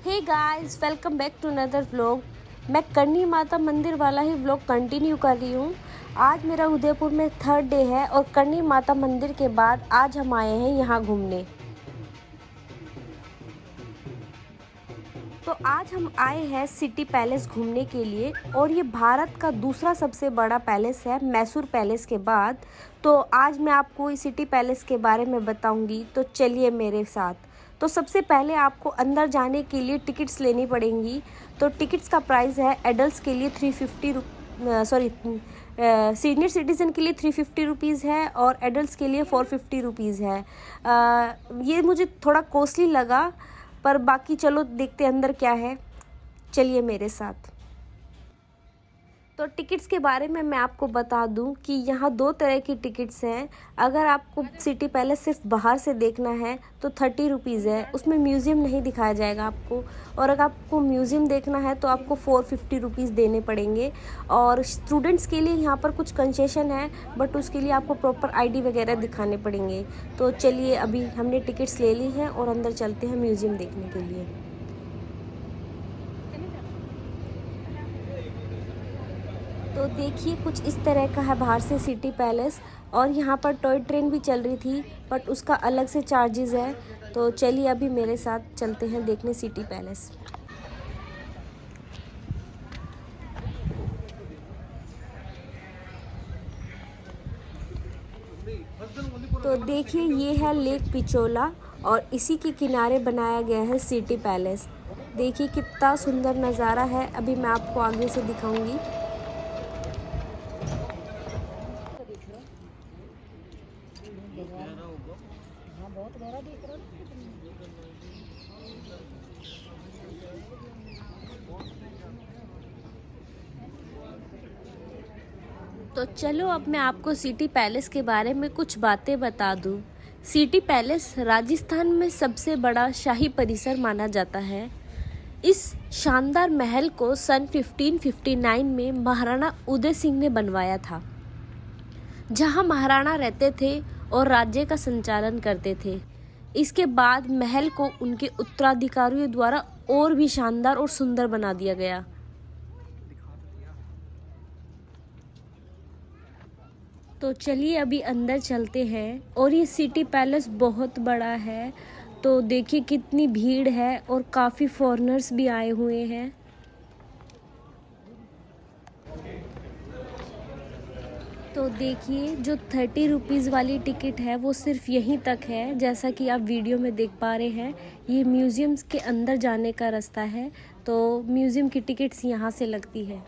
Hey guys, welcome back to another vlog. मैं करनी माता मंदिर वाला ही व्लॉग कंटिन्यू कर रही हूँ। आज मेरा उदयपुर में थर्ड डे है और करनी माता मंदिर के बाद आज हम आए हैं यहाँ घूमने। तो आज हम आए हैं सिटी पैलेस घूमने के लिए और ये भारत का दूसरा सबसे बड़ा पैलेस है मैसूर पैलेस के बाद। तो आज मैं आपको इस सिटी पैलेस के बारे में बताऊंगी, तो चलिए मेरे साथ। तो सबसे पहले आपको अंदर जाने के लिए टिकट्स लेनी पड़ेंगी। तो टिकट्स का प्राइस है एडल्ट्स के लिए 350 सीनियर सिटीज़न के लिए 350 रुपीज़ है और एडल्ट्स के लिए 450 रुपीज़ है। ये मुझे थोड़ा कॉस्टली लगा, पर बाकी चलो देखते हैं अंदर क्या है। चलिए मेरे साथ। तो टिकट्स के बारे में मैं आपको बता दूं कि यहाँ दो तरह की टिकट्स हैं। अगर आपको सिटी पैलेस सिर्फ बाहर से देखना है तो 30 रुपीज़ है, उसमें म्यूज़ियम नहीं दिखाया जाएगा आपको। और अगर आपको म्यूज़ियम देखना है तो आपको 450 रुपीज़ देने पड़ेंगे। और स्टूडेंट्स के लिए यहाँ पर कुछ कंसेशन है, बट उसके लिए आपको प्रॉपर ID वगैरह दिखाने पड़ेंगे। तो चलिए, अभी हमने टिकट्स ले ली हैं और अंदर चलते हैं म्यूज़ियम देखने के लिए। तो देखिए, कुछ इस तरह का है बाहर से सिटी पैलेस। और यहाँ पर टॉय ट्रेन भी चल रही थी, बट उसका अलग से चार्जेस है। तो चलिए अभी मेरे साथ चलते हैं देखने सिटी पैलेस। तो देखिए, ये है लेक पिचोला और इसी के किनारे बनाया गया है सिटी पैलेस। देखिए कितना सुंदर नज़ारा है, अभी मैं आपको आगे से दिखाऊंगी। तो चलो अब मैं आपको सिटी पैलेस के बारे में कुछ बातें बता दूं। सिटी पैलेस राजस्थान में सबसे बड़ा शाही परिसर माना जाता है। इस शानदार महल को सन 1559 में महाराणा उदय सिंह ने बनवाया था, जहां महाराणा रहते थे और राज्य का संचालन करते थे। इसके बाद महल को उनके उत्तराधिकारियों द्वारा और भी शानदार और सुंदर बना दिया गया। तो चलिए अभी अंदर चलते हैं। और ये सिटी पैलेस बहुत बड़ा है, तो देखिए कितनी भीड़ है और काफ़ी फॉरेनर्स भी आए हुए हैं। तो देखिए, जो 30 रुपीज़ वाली टिकट है वो सिर्फ यहीं तक है, जैसा कि आप वीडियो में देख पा रहे हैं। ये म्यूज़ियम्स के अंदर जाने का रास्ता है, तो म्यूज़ियम की टिकट्स यहाँ से लगती है।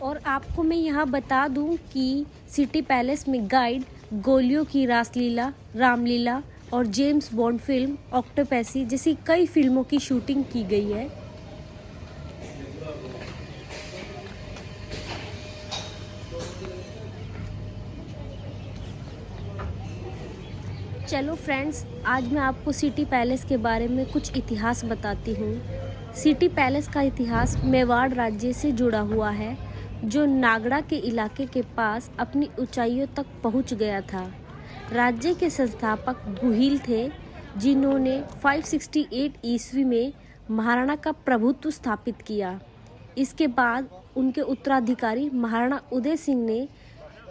और आपको मैं यहाँ बता दूँ कि सिटी पैलेस में गाइड गोलियों की रासलीला, रामलीला और जेम्स बॉन्ड फिल्म ऑक्टोपसी जैसी कई फिल्मों की शूटिंग की गई है। चलो फ्रेंड्स, आज मैं आपको सिटी पैलेस के बारे में कुछ इतिहास बताती हूँ। सिटी पैलेस का इतिहास मेवाड़ राज्य से जुड़ा हुआ है, जो नागड़ा के इलाके के पास अपनी ऊंचाइयों तक पहुंच गया था। राज्य के संस्थापक गुहिल थे, जिन्होंने 568 ईस्वी में महाराणा का प्रभुत्व स्थापित किया। इसके बाद उनके उत्तराधिकारी महाराणा उदय सिंह ने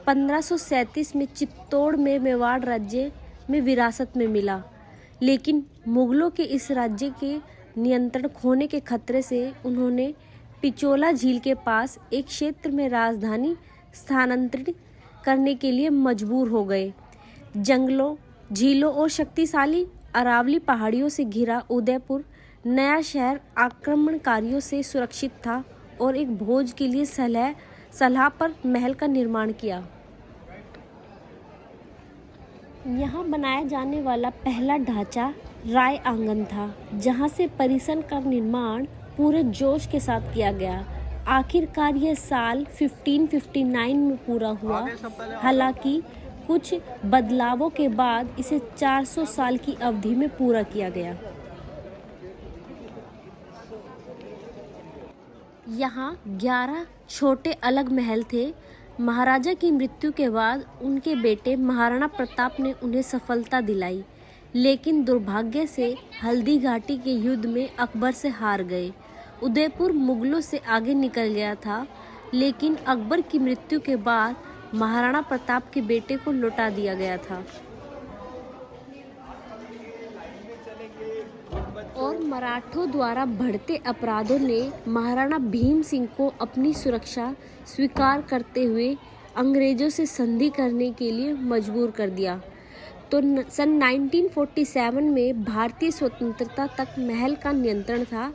1537 में चित्तौड़ में मेवाड़ राज्य में विरासत में मिला। लेकिन मुगलों के इस राज्य के नियंत्रण खोने के खतरे से उन्होंने पिचोला झील के पास एक क्षेत्र में राजधानी स्थानांतरित करने के लिए मजबूर हो गए। जंगलों, झीलों और शक्तिशाली अरावली पहाड़ियों से घिरा उदयपुर नया शहर आक्रमणकारियों से सुरक्षित था और एक भोज के लिए सलाह पर महल का निर्माण किया। यहाँ बनाया जाने वाला पहला ढांचा राय आंगन था, जहाँ से परिसर का निर्माण पूरे जोश के साथ किया गया। आखिरकार यह साल 1559 में पूरा हुआ। हालांकि कुछ बदलावों के बाद इसे 400 साल की अवधि में पूरा किया गया। यहाँ 11 छोटे अलग महल थे। महाराजा की मृत्यु के बाद उनके बेटे महाराणा प्रताप ने उन्हें सफलता दिलाई, लेकिन दुर्भाग्य से हल्दी घाटी के युद्ध में अकबर से हार गए। उदयपुर मुगलों से आगे निकल गया था, लेकिन अकबर की मृत्यु के बाद महाराणा प्रताप के बेटे को लौटा दिया गया था। और मराठों द्वारा बढ़ते अपराधों ने महाराणा भीम सिंह को अपनी सुरक्षा स्वीकार करते हुए अंग्रेजों से संधि करने के लिए मजबूर कर दिया। तो सन 1947 में भारतीय स्वतंत्रता तक महल का नियंत्रण था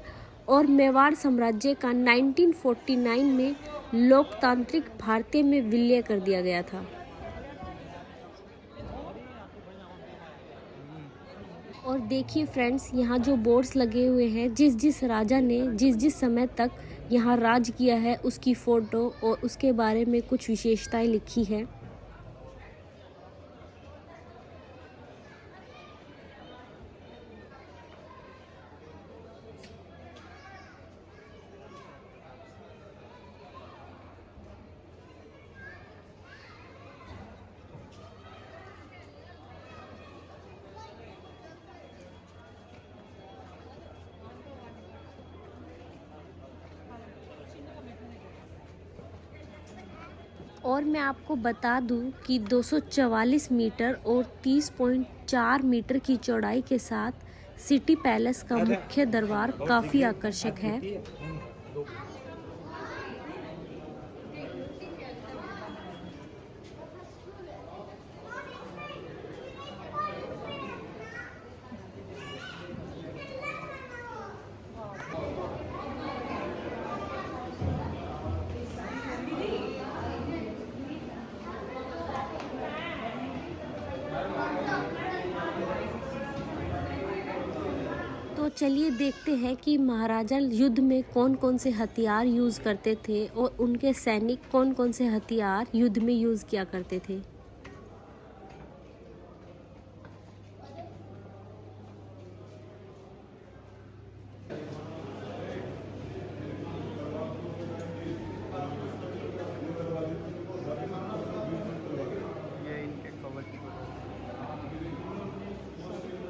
और मेवाड़ साम्राज्य का 1949 में लोकतांत्रिक भारतीय में विलय कर दिया गया था। और देखिए फ्रेंड्स, यहाँ जो बोर्ड्स लगे हुए हैं, जिस जिस राजा ने जिस जिस समय तक यहाँ राज किया है उसकी फ़ोटो और उसके बारे में कुछ विशेषताएं लिखी है। और मैं आपको बता दूं कि 244 मीटर और 30.4 मीटर की चौड़ाई के साथ सिटी पैलेस का मुख्य दरबार काफ़ी आकर्षक है। तो चलिए देखते हैं कि महाराजा युद्ध में कौन कौन से हथियार यूज़ करते थे और उनके सैनिक कौन कौन से हथियार युद्ध में यूज़ किया करते थे।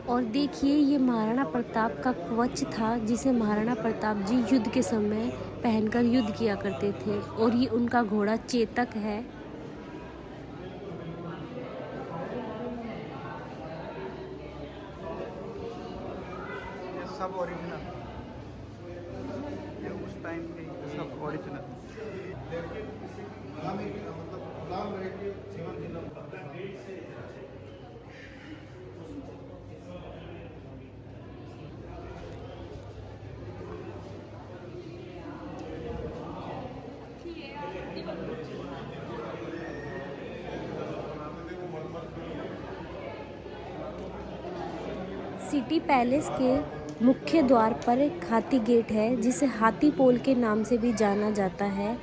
और देखिए, ये महाराणा प्रताप का कवच था जिसे महाराणा प्रताप जी युद्ध के समय पहनकर युद्ध किया करते थे, और ये उनका घोड़ा चेतक है। ये सब ओरिजिनल, ये उस टाइम के सब ओरिजिनल। सिटी पैलेस के मुख्य द्वार पर एक हाथी गेट है जिसे हाथी पोल के नाम से भी जाना जाता है,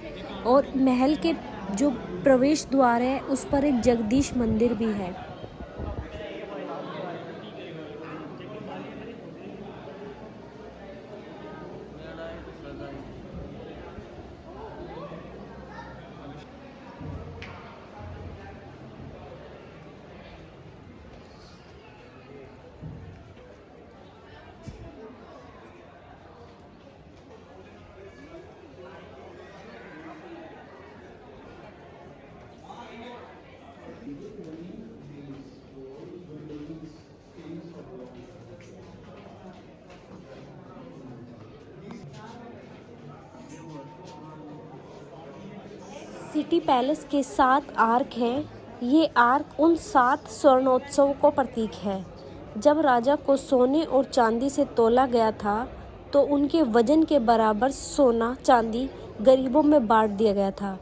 और महल के जो प्रवेश द्वार है उस पर एक जगदीश मंदिर भी है। सिटी पैलेस के 7 आर्क हैं। ये आर्क उन 7 स्वर्णोत्सव को प्रतीक है। जब राजा को सोने और चांदी से तोला गया था तो उनके वजन के बराबर सोना चांदी गरीबों में बांट दिया गया था।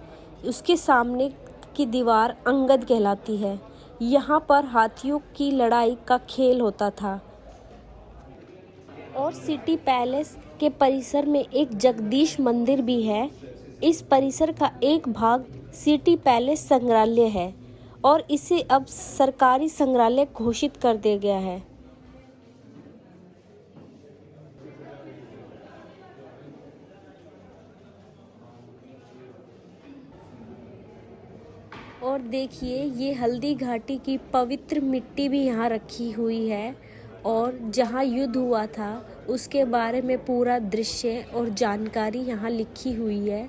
उसके सामने की दीवार अंगद कहलाती है। यहाँ पर हाथियों की लड़ाई का खेल होता था। और सिटी पैलेस के परिसर में एक जगदीश मंदिर भी है। इस परिसर का एक भाग सिटी पैलेस संग्रहालय है और इसे अब सरकारी संग्रहालय घोषित कर दिया गया है। और देखिए ये हल्दी घाटी की पवित्र मिट्टी भी यहाँ रखी हुई है और जहाँ युद्ध हुआ था उसके बारे में पूरा दृश्य और जानकारी यहाँ लिखी हुई है।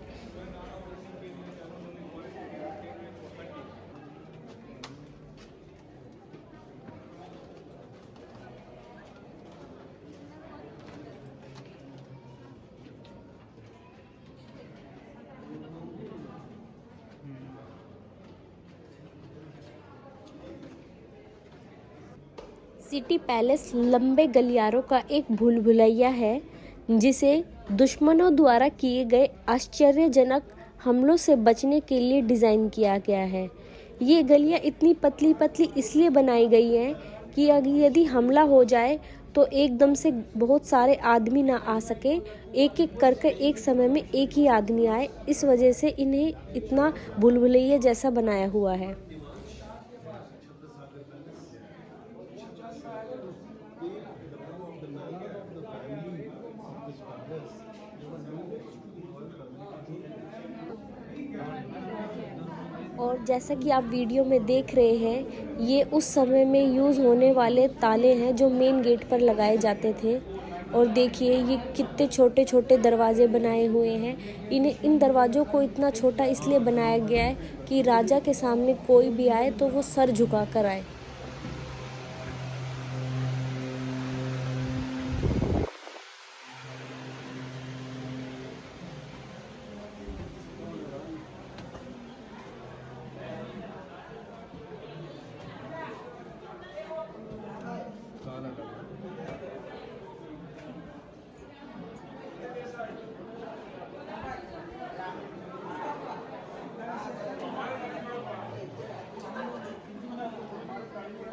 सिटी पैलेस लंबे गलियारों का एक भूल-भुलैया है जिसे दुश्मनों द्वारा किए गए आश्चर्यजनक हमलों से बचने के लिए डिज़ाइन किया गया है। ये गलियां इतनी पतली पतली इसलिए बनाई गई हैं कि यदि हमला हो जाए तो एकदम से बहुत सारे आदमी ना आ सके, एक एक करके एक समय में एक ही आदमी आए, इस वजह से इन्हें इतना भूल-भुलैया जैसा बनाया हुआ है। और जैसा कि आप वीडियो में देख रहे हैं, ये उस समय में यूज़ होने वाले ताले हैं जो मेन गेट पर लगाए जाते थे। और देखिए ये कितने छोटे छोटे दरवाजे बनाए हुए हैं। इन दरवाज़ों को इतना छोटा इसलिए बनाया गया है कि राजा के सामने कोई भी आए तो वो सर झुका कर आए।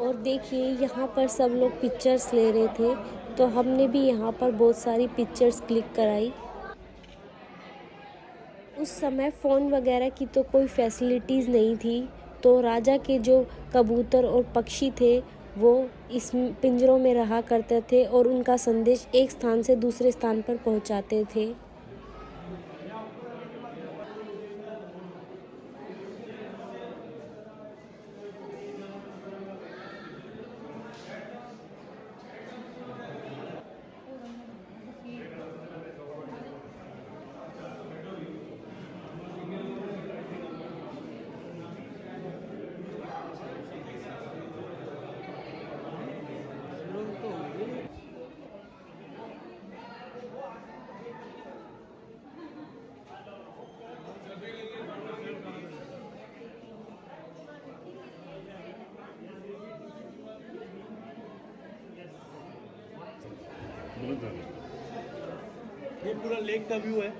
और देखिए यहाँ पर सब लोग पिक्चर्स ले रहे थे तो हमने भी यहाँ पर बहुत सारी पिक्चर्स क्लिक कराई। उस समय फ़ोन वगैरह की तो कोई फैसिलिटीज़ नहीं थी, तो राजा के जो कबूतर और पक्षी थे वो इस पिंजरों में रहा करते थे और उनका संदेश एक स्थान से दूसरे स्थान पर पहुँचाते थे। ये पूरा लेक का व्यू है।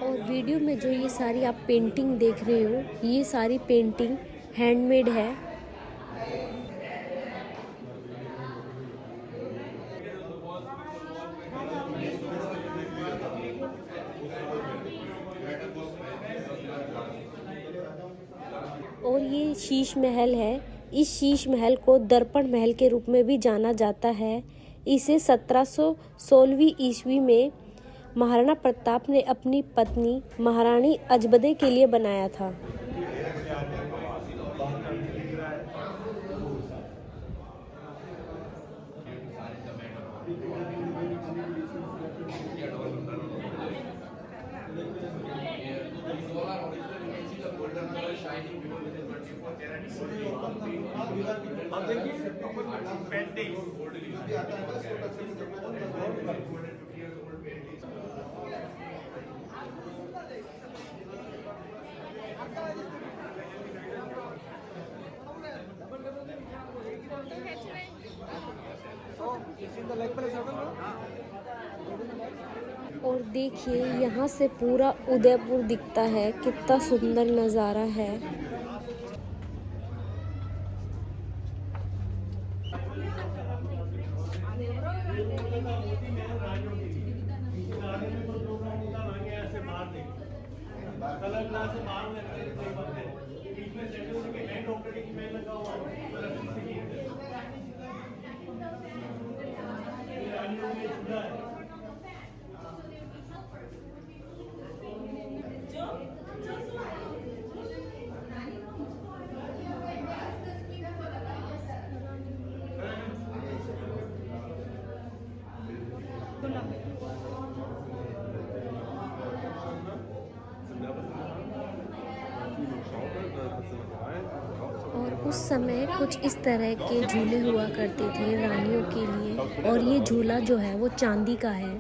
और वीडियो में जो ये सारी आप पेंटिंग देख रहे हो, ये सारी पेंटिंग हैंडमेड है। और ये शीश महल है। इस शीश महल को दर्पण महल के रूप में भी जाना जाता है। इसे 1716वीं ईस्वी में महाराणा प्रताप ने अपनी पत्नी महारानी अजबदे के लिए बनाया था। और देखिए यहाँ से पूरा उदयपुर दिखता है, कितना सुंदर नज़ारा है। गाने में कोई प्रोग्राम होता ना गया ऐसे बाहर देखो कलर ग्लास से बाहर लगते हैं कोई बंदे बीच में सेंटर के हैंड ऑपरेटिंग ईमेल लगा हुआ है तो रफी से ये रानियों में जुड़ा है और उस समय कुछ इस तरह के झूले हुआ करते थे रानियों के लिए, और ये झूला जो है वो चांदी का है।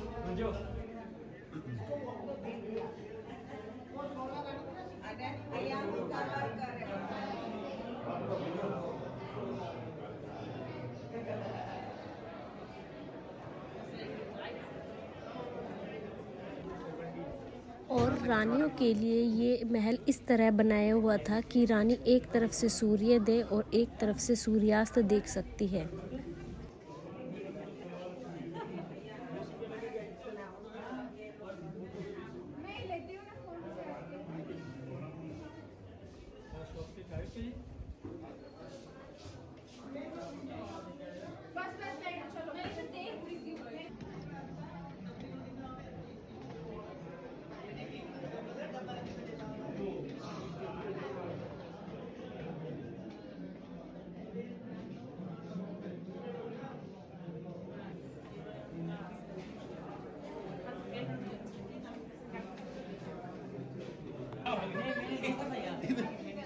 और रानियों के लिए ये महल इस तरह बनाया हुआ था कि रानी एक तरफ से सूर्योदय और एक तरफ से सूर्यास्त देख सकती है।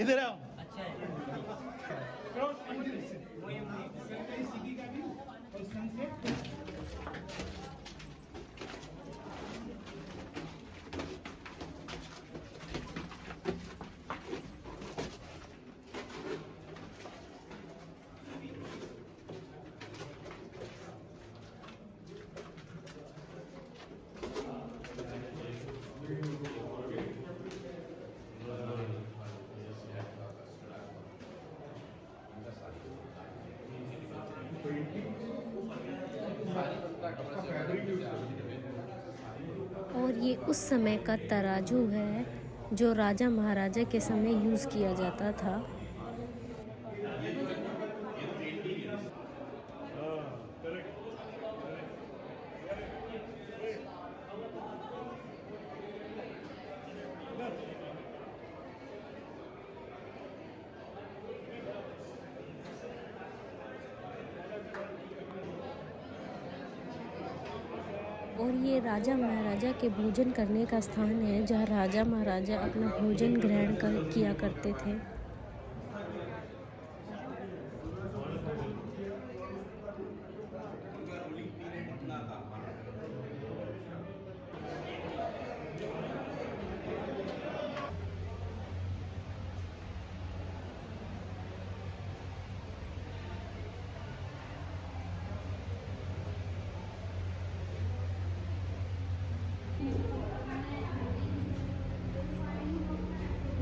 इधर आओ और ये उस समय का तराजू है जो राजा महाराजा के समय यूज़ किया जाता था। और ये राजा महाराजा के भोजन करने का स्थान है जहाँ राजा महाराजा अपना भोजन ग्रहण किया करते थे।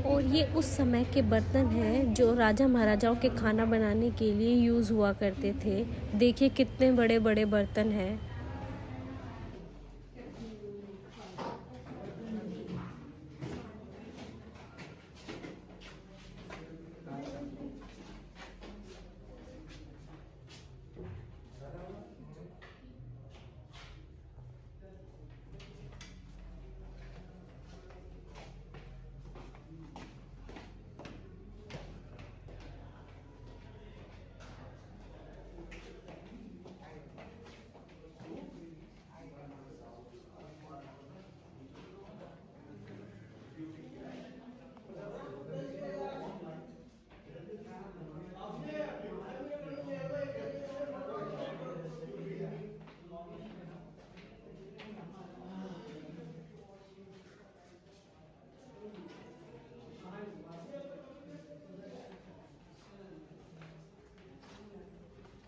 और ये उस समय के बर्तन हैं जो राजा महाराजाओं के खाना बनाने के लिए यूज़ हुआ करते थे। देखिए कितने बड़े बड़े बर्तन हैं।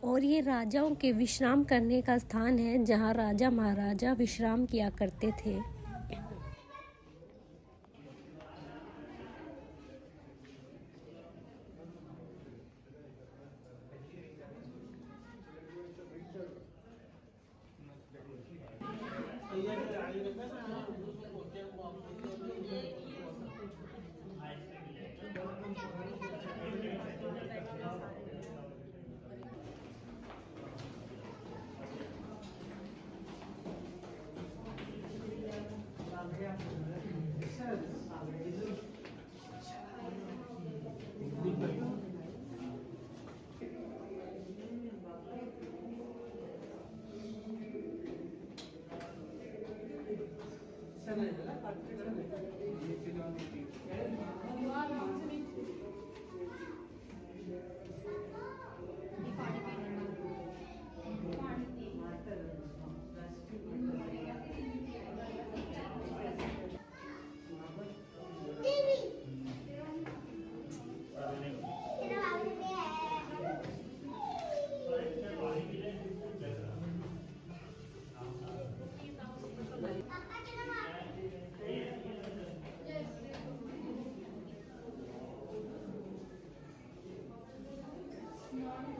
और ये राजाओं के विश्राम करने का स्थान है जहाँ राजा महाराजा विश्राम किया करते थे।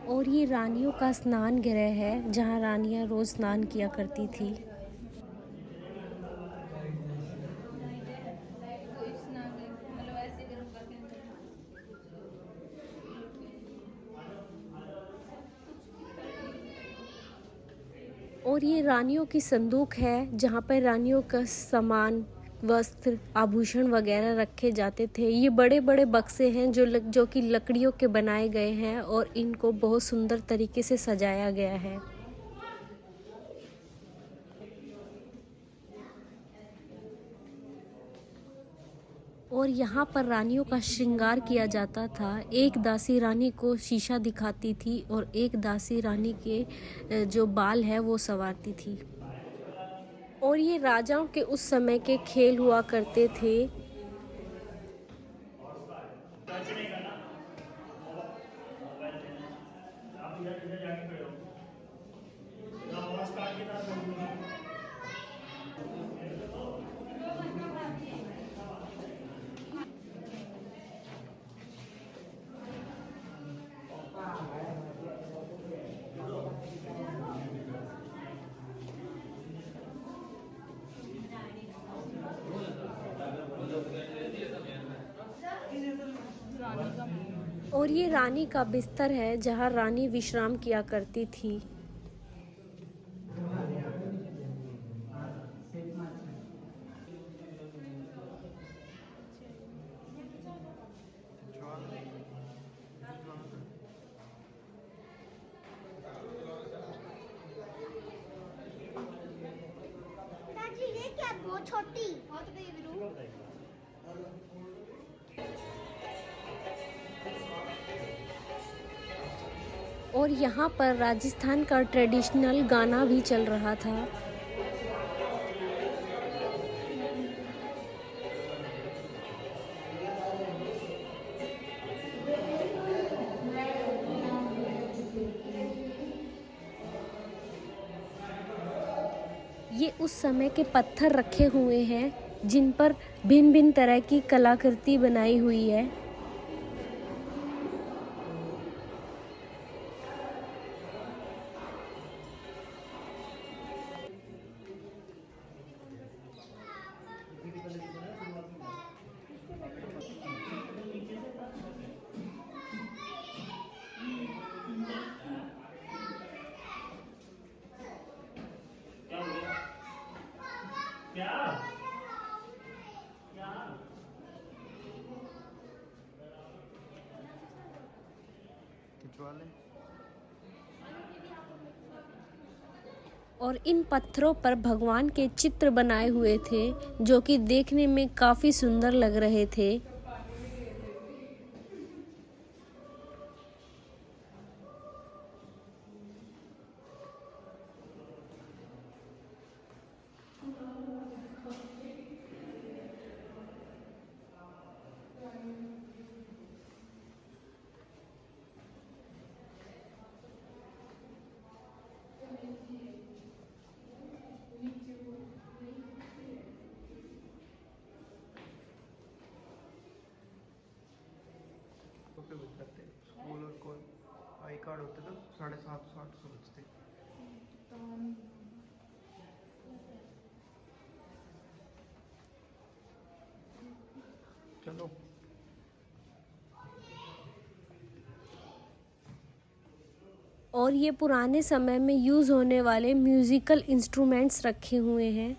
और ये रानियों का स्नान गृह है जहाँ रानियाँ रोज़ स्नान किया करती थी। और ये रानियों की संदूक है जहाँ पर रानियों का सामान, वस्त्र, आभूषण वगैरह रखे जाते थे। ये बड़े बड़े बक्से हैं जो कि लकड़ियों के बनाए गए हैं और इनको बहुत सुंदर तरीके से सजाया गया है। और यहाँ पर रानियों का श्रृंगार किया जाता था। एक दासी रानी को शीशा दिखाती थी और एक दासी रानी के जो बाल है वो संवारती थी। और ये राजाओं के उस समय के खेल हुआ करते थे। टच नहीं करना, मोबाइल लेना, आप इधर इधर जाके खड़े हो ना, हॉर्स कार्ड के साथ और ये रानी का बिस्तर है जहाँ रानी विश्राम किया करती थी। चाची ये क्या बहुत छोटी बहुत बड़ी विरू और यहाँ पर राजस्थान का ट्रेडिशनल गाना भी चल रहा था। ये उस समय के पत्थर रखे हुए हैं जिन पर भिन्न भिन्न तरह की कलाकृति बनाई हुई है। क्या क्या खिंचवा ले। और इन पत्थरों पर भगवान के चित्र बनाए हुए थे जो कि देखने में काफ़ी सुंदर लग रहे थे। पे बुक करते स्कूल और कोई आई कार्ड होते तो 750-800 बचते। चलो। और ये पुराने समय में यूज़ होने वाले म्यूज़िकल इंस्ट्रूमेंट्स रखे हुए हैं।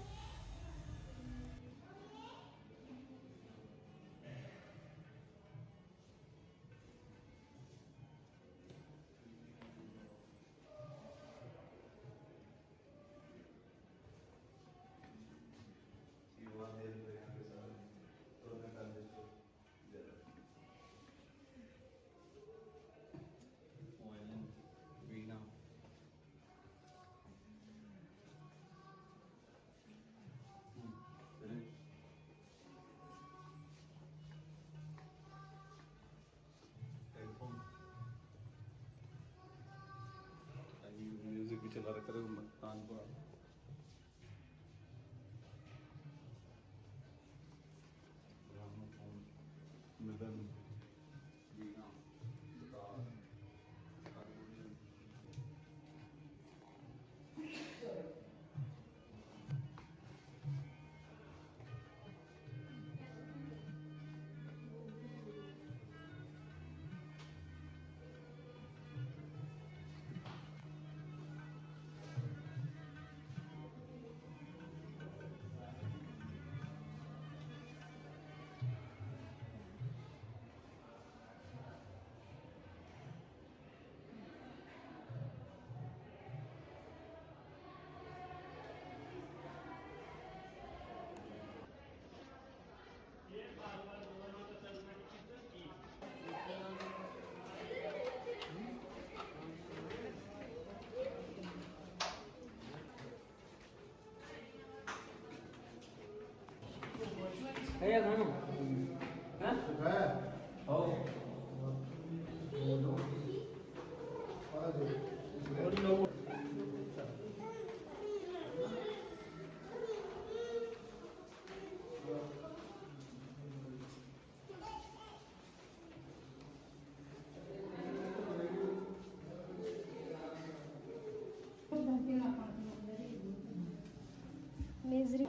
म्यूजिक भी चला रखा है कानपुर मृदंग वीणा गिटार हारमोनियम। मेजरी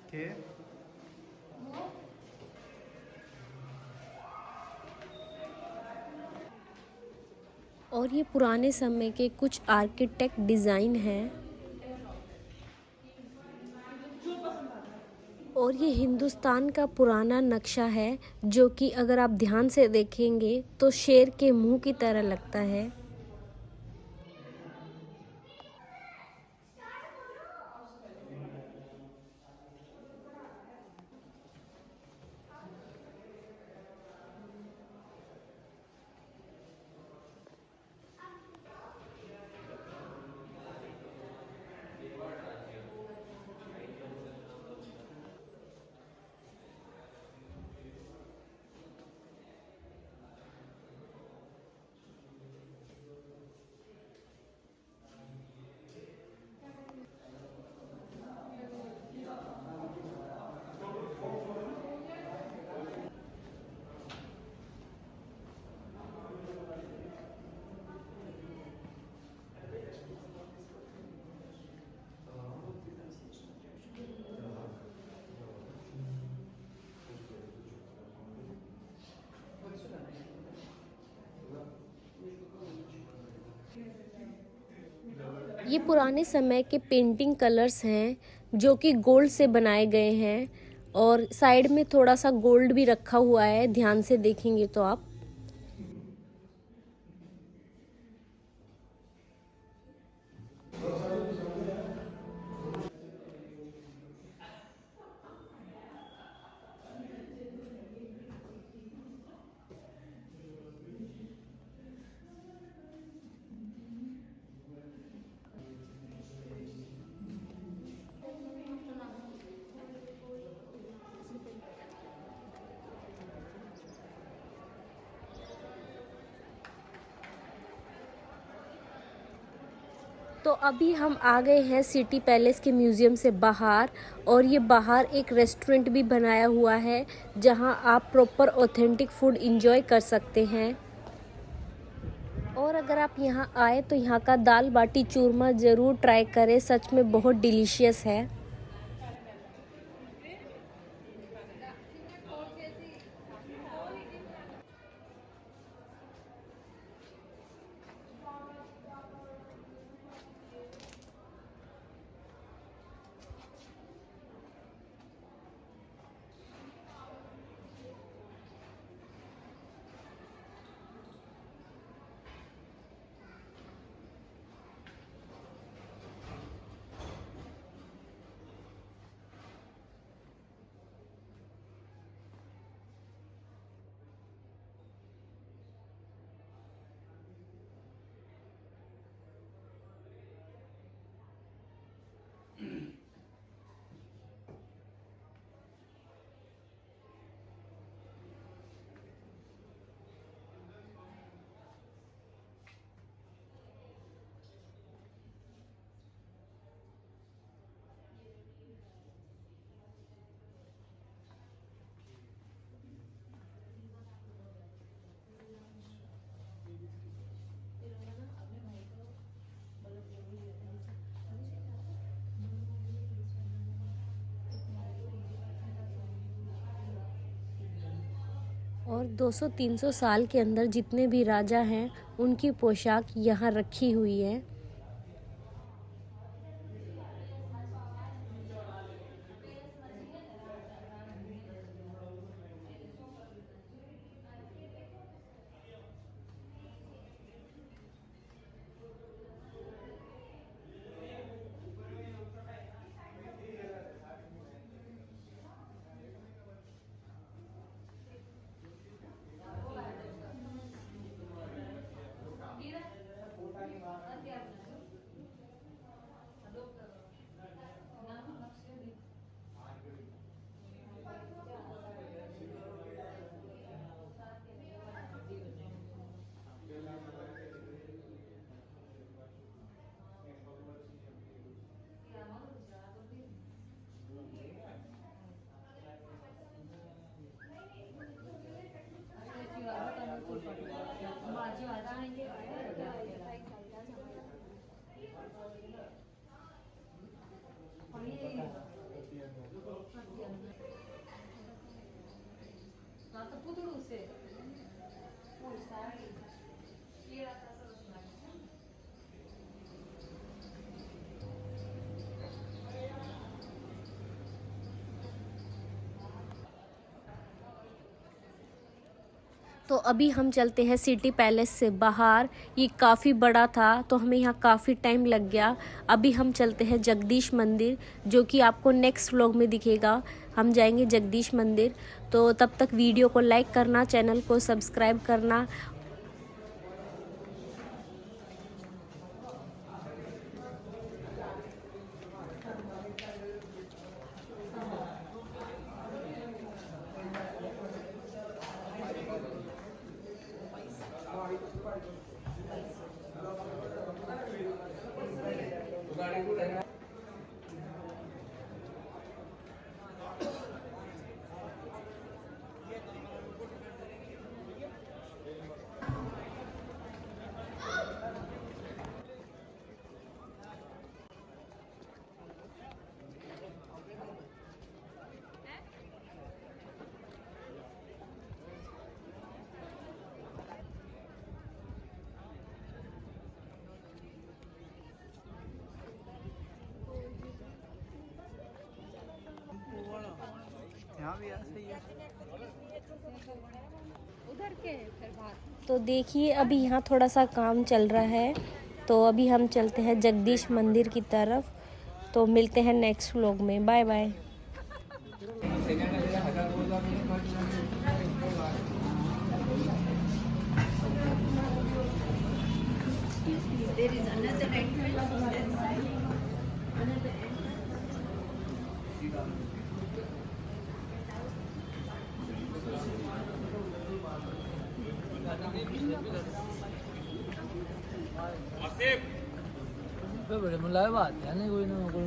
के और ये पुराने समय के कुछ आर्किटेक्ट डिज़ाइन हैं। और ये हिंदुस्तान का पुराना नक्शा है जो कि अगर आप ध्यान से देखेंगे तो शेर के मुंह की तरह लगता है। ये पुराने समय के पेंटिंग कलर्स हैं जो कि गोल्ड से बनाए गए हैं और साइड में थोड़ा सा गोल्ड भी रखा हुआ है, ध्यान से देखेंगे तो आप। तो अभी हम आ गए हैं सिटी पैलेस के म्यूज़ियम से बाहर और ये बाहर एक रेस्टोरेंट भी बनाया हुआ है जहां आप प्रॉपर ऑथेंटिक फूड एंजॉय कर सकते हैं। और अगर आप यहाँ आए तो यहाँ का दाल बाटी चूरमा ज़रूर ट्राई करें, सच में बहुत डिलीशियस है। और 200-300 साल के अंदर जितने भी राजा हैं उनकी पोशाक यहाँ रखी हुई है। तो अभी हम चलते हैं सिटी पैलेस से बाहर। ये काफ़ी बड़ा था तो हमें यहाँ काफ़ी टाइम लग गया। अभी हम चलते हैं जगदीश मंदिर, जो कि आपको नेक्स्ट व्लॉग में दिखेगा। हम जाएंगे जगदीश मंदिर। तो तब तक वीडियो को लाइक करना, चैनल को सब्सक्राइब करना। यहाँ भी ऐसे ही है। उधर के फिर बात। तो देखिए अभी यहाँ थोड़ा सा काम चल रहा है, तो अभी हम चलते हैं जगदीश मंदिर की तरफ। तो मिलते हैं नेक्स्ट व्लॉग में। Bye bye. There is another entrance on that side. Another बड़े मुलायम बात है ना, कोई ना कोई